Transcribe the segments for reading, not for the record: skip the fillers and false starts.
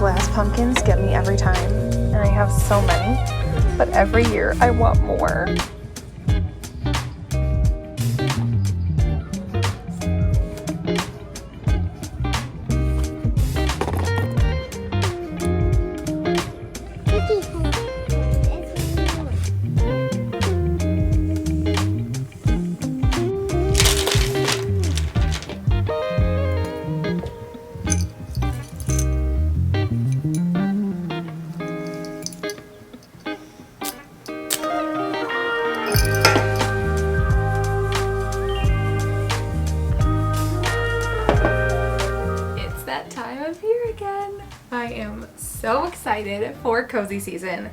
glass pumpkins get me every time, and I have so many, but every year I want more. I am so excited for cozy season.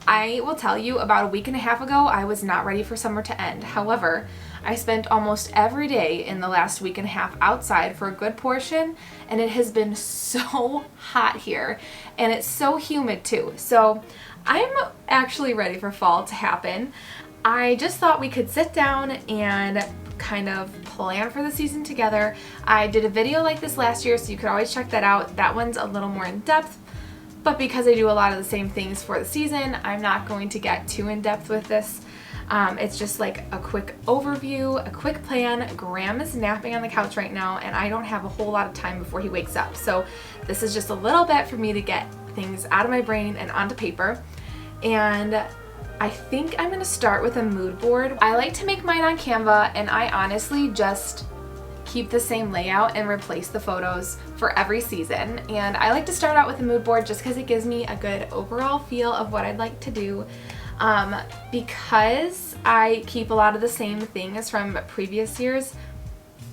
I will tell you, about a week and a half ago, I was not ready for summer to end. However, I spent almost every day in the last week and a half outside for a good portion, and it has been so hot here, and it's so humid too. So I'm actually ready for fall to happen. I just thought we could sit down and kind of plan for the season together. I did a video like this last year, so you could always check that out. That one's a little more in depth, but because I do a lot of the same things for the season, I'm not going to get too in depth with this. It's just like a quick overview, a quick plan. Graham is napping on the couch right now, and I don't have a whole lot of time before he wakes up. So this is just a little bit for me to get things out of my brain and onto paper. And I think I'm gonna start with a mood board. I like to make mine on Canva, and I honestly just keep the same layout and replace the photos for every season. And I like to start out with a mood board just because it gives me a good overall feel of what I'd like to do. Because I keep a lot of the same things from previous years,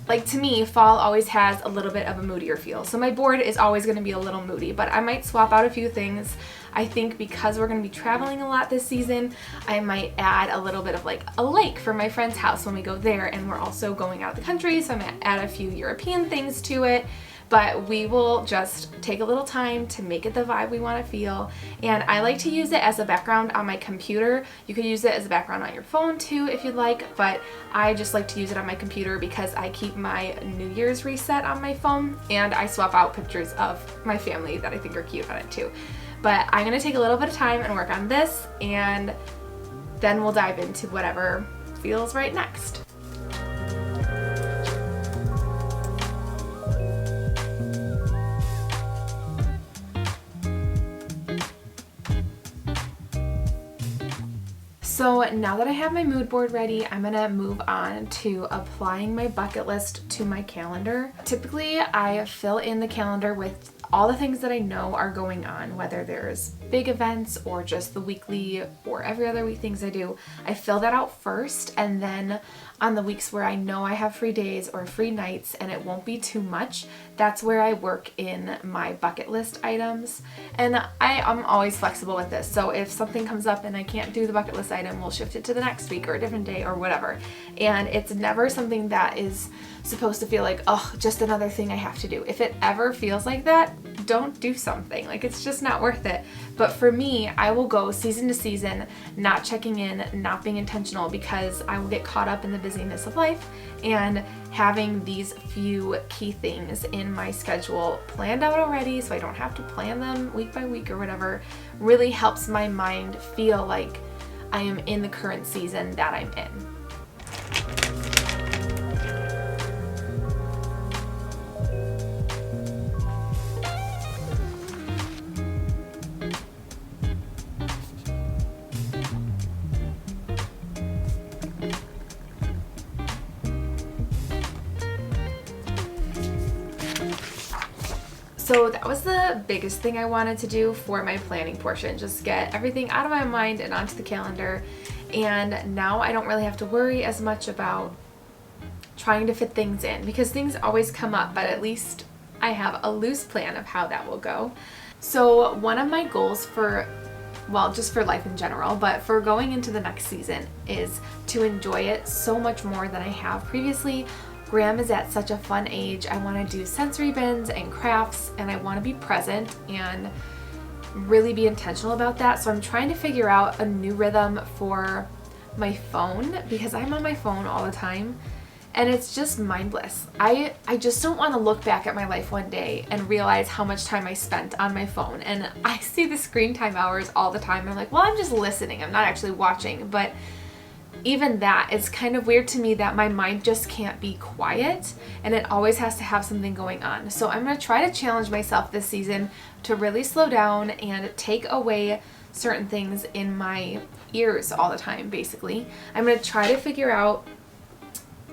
like to me, fall always has a little bit of a moodier feel. So my board is always going to be a little moody, but I might swap out a few things. I think because we're going to be traveling a lot this season, I might add a little bit of like a lake for my friend's house when we go there, and we're also going out of the country, so I'm going to add a few European things to it. But we will just take a little time to make it the vibe we want to feel. And I like to use it as a background on my computer. You could use it as a background on your phone too if you'd like, but I just like to use it on my computer because I keep my New Year's reset on my phone, and I swap out pictures of my family that I think are cute on it too. But I'm going to take a little bit of time and work on this, and then we'll dive into whatever feels right next. So now that I have my mood board ready, I'm gonna move on to applying my bucket list to my calendar. Typically, I fill in the calendar with all the things that I know are going on, whether there's big events or just the weekly or every other week things I do. I fill that out first, and then on the weeks where I know I have free days or free nights and it won't be too much, that's where I work in my bucket list items. And I'm always flexible with this, so if something comes up and I can't do the bucket list item, we'll shift it to the next week or a different day or whatever. And it's never something that is supposed to feel like, oh, just another thing I have to do. If it ever feels like that, don't do something. Like, it's just not worth it. But for me, I will go season to season, not checking in, not being intentional, because I will get caught up in the busyness of life, and having these few key things in my schedule planned out already so I don't have to plan them week by week or whatever really helps my mind feel like I am in the current season that I'm in. So that was the biggest thing I wanted to do for my planning portion, just get everything out of my mind and onto the calendar. And now I don't really have to worry as much about trying to fit things in, because things always come up, but at least I have a loose plan of how that will go. So one of my goals for, well, just for life in general, but for going into the next season, is to enjoy it so much more than I have previously. Graham is at such a fun age. I want to do sensory bins and crafts, and I want to be present and really be intentional about that. So I'm trying to figure out a new rhythm for my phone, because I'm on my phone all the time, And it's just mindless. I just don't want to look back at my life one day and realize how much time I spent on my phone. And I see the screen time hours all the time. I'm like, well, I'm just listening. I'm not actually watching. But even that, it's kind of weird to me that my mind just can't be quiet and it always has to have something going on. So I'm going to try to challenge myself this season to really slow down and take away certain things in my ears all the time, basically. I'm going to try to figure out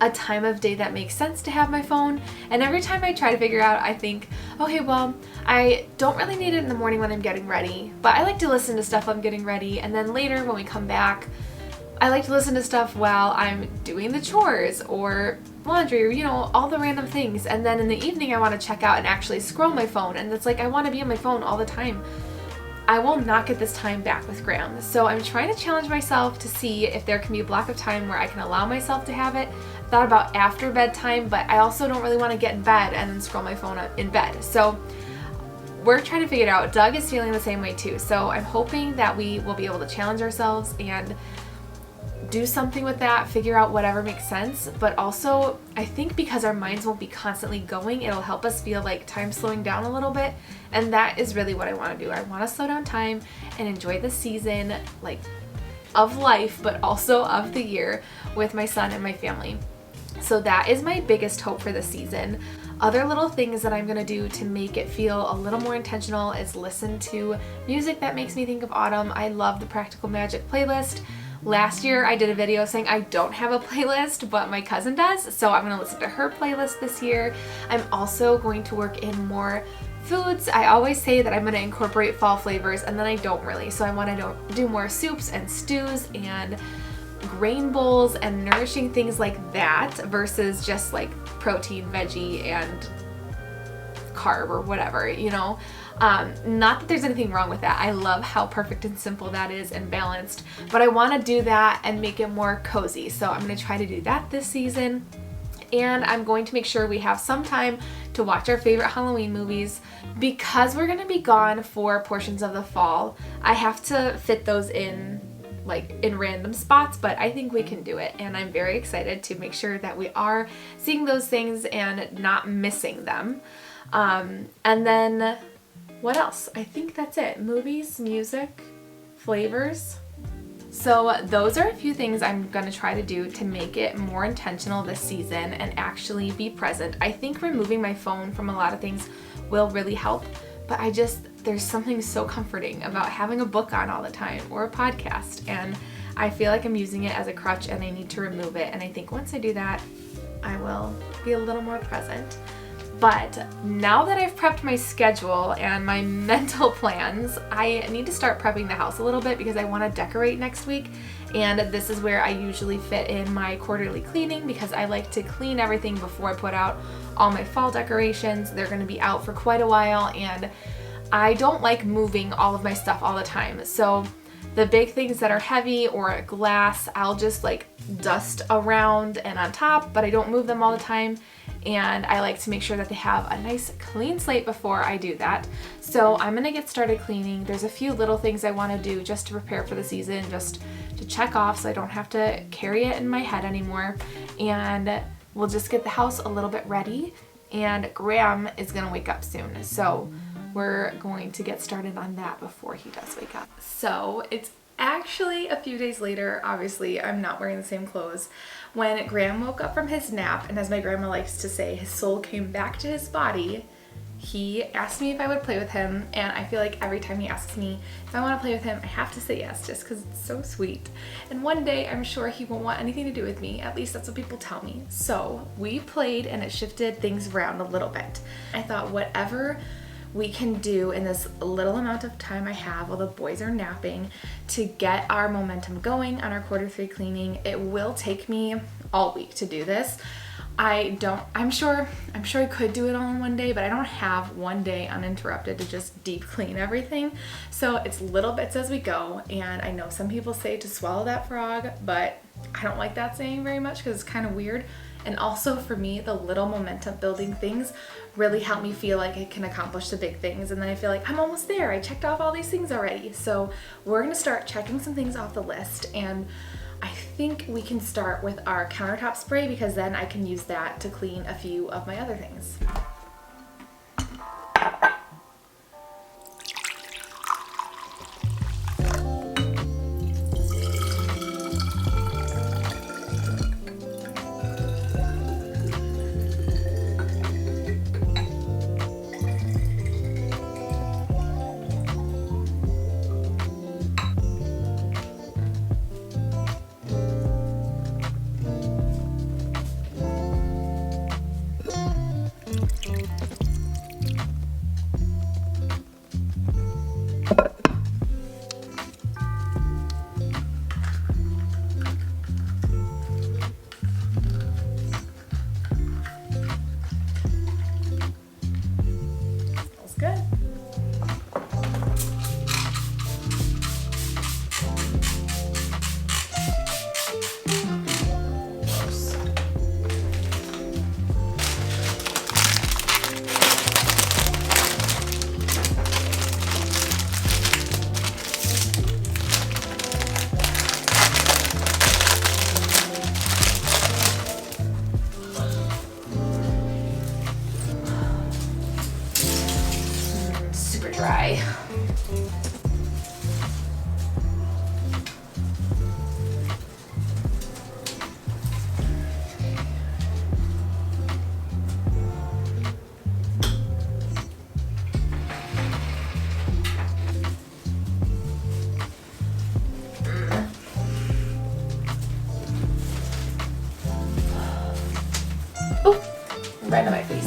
a time of day that makes sense to have my phone. And every time I try to figure out, I think, okay, well, I don't really need it in the morning when I'm getting ready, but I like to listen to stuff while I'm getting ready. And then later when we come back, I like to listen to stuff while I'm doing the chores or laundry or, you know, all the random things. And then in the evening, I want to check out and actually scroll my phone. And it's like, I want to be on my phone all the time. I will not get this time back with Graham. So I'm trying to challenge myself to see if there can be a block of time where I can allow myself to have it. I thought about after bedtime, but I also don't really want to get in bed and then scroll my phone in bed. So we're trying to figure it out. Doug is feeling the same way too. So I'm hoping that we will be able to challenge ourselves and do something with that, figure out whatever makes sense. But also, I think because our minds won't be constantly going, it'll help us feel like time's slowing down a little bit. And that is really what I want to do. I want to slow down time and enjoy the season, like, of life, but also of the year with my son and my family. So that is my biggest hope for this season. Other little things that I'm going to do to make it feel a little more intentional is listen to music that makes me think of autumn. I love the Practical Magic playlist. Last year I did a video saying I don't have a playlist, but my cousin does, so I'm going to listen to her playlist this year. I'm also going to work in more foods. I always say that I'm going to incorporate fall flavors, and then I don't really. So I want to do more soups and stews and grain bowls and nourishing things like that versus just like protein, veggie, and carb or whatever, you know. Not that there's anything wrong with that. I love how perfect and simple that is and balanced, but I want to do that and make it more cozy. So I'm going to try to do that this season. And I'm going to make sure we have some time to watch our favorite Halloween movies. Because we're going to be gone for portions of the fall, I have to fit those in like in random spots, but I think we can do it. And I'm very excited to make sure that we are seeing those things and not missing them. And then what else? I think that's it. Movies, music, flavors. So those are a few things I'm going to try to do to make it more intentional this season and actually be present. I think removing my phone from a lot of things will really help, but there's something so comforting about having a book on all the time or a podcast, and I feel like I'm using it as a crutch and I need to remove it. And I think once I do that, I will be a little more present. But now that I've prepped my schedule and my mental plans, I need to start prepping the house a little bit because I want to decorate next week. And this is where I usually fit in my quarterly cleaning because I like to clean everything before I put out all my fall decorations. They're going to be out for quite a while and I don't like moving all of my stuff all the time. So the big things that are heavy or glass, I'll just like dust around and on top, but I don't move them all the time. And I like to make sure that they have a nice clean slate before I do that. So I'm gonna get started cleaning. There's a few little things I wanna do just to prepare for the season, just to check off so I don't have to carry it in my head anymore. And we'll just get the house a little bit ready. And Graham is gonna wake up soon. So we're going to get started on that before he does wake up. So it's actually a few days later. Obviously, I'm not wearing the same clothes. When Graham woke up from his nap, and as my grandma likes to say, his soul came back to his body, he asked me if I would play with him, and I feel like every time he asks me if I want to play with him, I have to say yes, just because it's so sweet. And one day, I'm sure he won't want anything to do with me. At least that's what people tell me. So we played, and it shifted things around a little bit. I thought whatever we can do in this little amount of time I have while the boys are napping to get our momentum going on our Q3 cleaning. It will take me all week to do this. I'm sure I could do it all in one day, but I don't have one day uninterrupted to just deep clean everything. So it's little bits as we go. And I know some people say to swallow that frog, but I don't like that saying very much because it's kind of weird. And also for me, the little momentum building things really help me feel like I can accomplish the big things. And then I feel like I'm almost there. I checked off all these things already. So we're going to start checking some things off the list. And I think we can start with our countertop spray because then I can use that to clean a few of my other things. Good. Super dry. Oh, right on my face.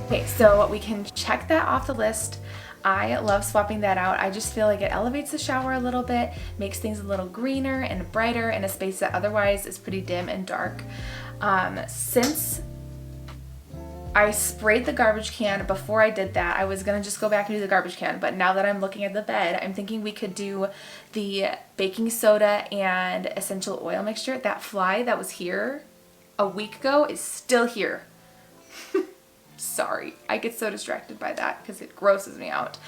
Okay, so we can check that off the list. I love swapping that out. I just feel like it elevates the shower a little bit, makes things a little greener and brighter in a space that otherwise is pretty dim and dark. Since I sprayed the garbage can before I did that, I was gonna just go back and do the garbage can, but now that I'm looking at the bed, I'm thinking we could do the baking soda and essential oil mixture. That fly that was here a week ago is still here. Sorry, I get so distracted by that because it grosses me out.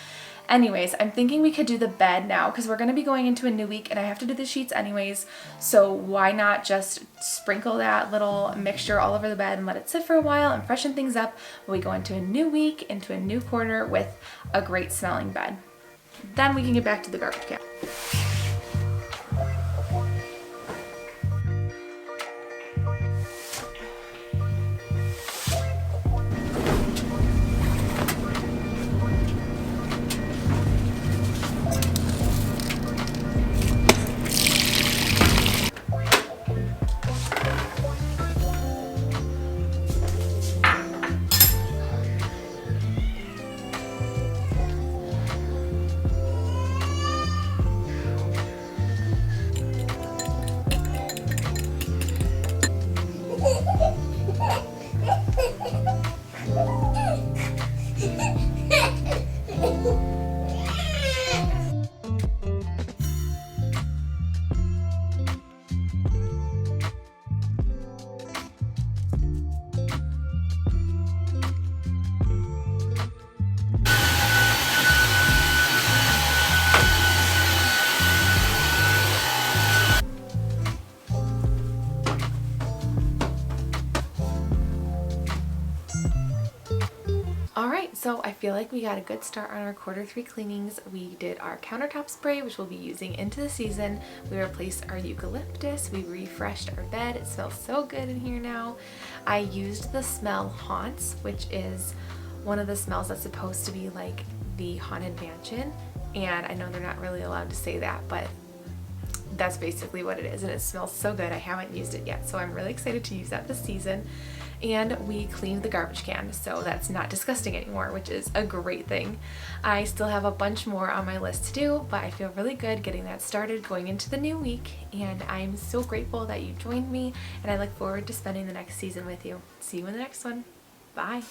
Anyways, I'm thinking we could do the bed now because we're going to be going into a new week and I have to do the sheets anyways. So why not just sprinkle that little mixture all over the bed and let it sit for a while and freshen things up when we go into a new week, into a new quarter with a great smelling bed. Then we can get back to the garbage can. Alright, so I feel like we got a good start on our Q3 cleanings. We did our countertop spray, which we'll be using into the season. We replaced our eucalyptus. We refreshed our bed. It smells so good in here now. I used the smell Haunts, which is one of the smells that's supposed to be like the Haunted Mansion. And I know they're not really allowed to say that, but that's basically what it is. And it smells so good. I haven't used it yet, so I'm really excited to use that this season. And we cleaned the garbage can, so that's not disgusting anymore, which is a great thing. I still have a bunch more on my list to do, but I feel really good getting that started going into the new week, and I'm so grateful that you joined me, and I look forward to spending the next season with you. See you in the next one. Bye.